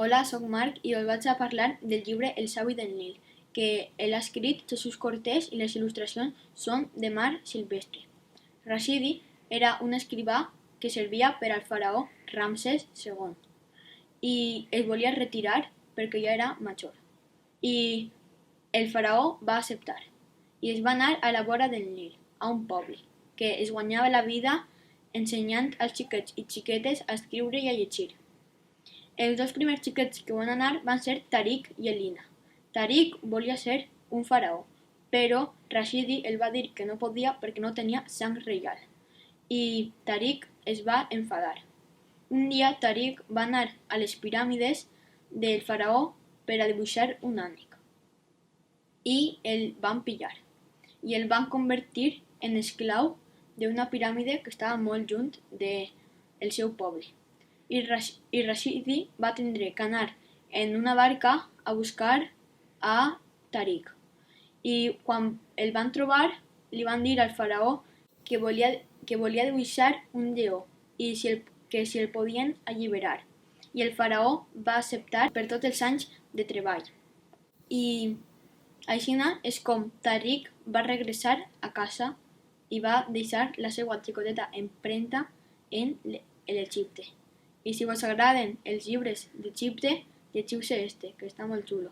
Hola, soc Marc i us vaig a parlar del llibre El savi del Nil, que l'ha escrit Jesús Cortés i les il·lustracions són de Mar Silvestre. Rashidi era un escrivà que servia per al faraó Ramsès II i es volia retirar perquè ja era major. I el faraó va acceptar i es va anar a la vora del Nil, a un poble, que es guanyava la vida ensenyant als xiquets i xiquetes a escriure i a llegir. Els dos primers xiquets que van anar van ser Tariq i Elina. Tariq volia ser un faraó, però Rashidi el va dir que no podia perquè no tenia sang reial. I Tariq es va enfadar. Un dia Tariq va anar a les piràmides del faraó per a dibuixar un ànec. I el van pillar. I el van convertir en esclau d'una piràmide que estava molt lluny del seu poble. I Rashidi va tindre que anar en una barca a buscar a Tariq. I quan el van trobar, li van dir al faraó que volia dibuixar un lleó i que si el podien alliberar. I el faraó va acceptar per tots els anys de treball. I així és com Tariq va regressar a casa i va deixar la seva xicoteta empremta en l'Egipte. I si vos agraden els llibres d'Egipte, llegiu-se este, que està molt xulo.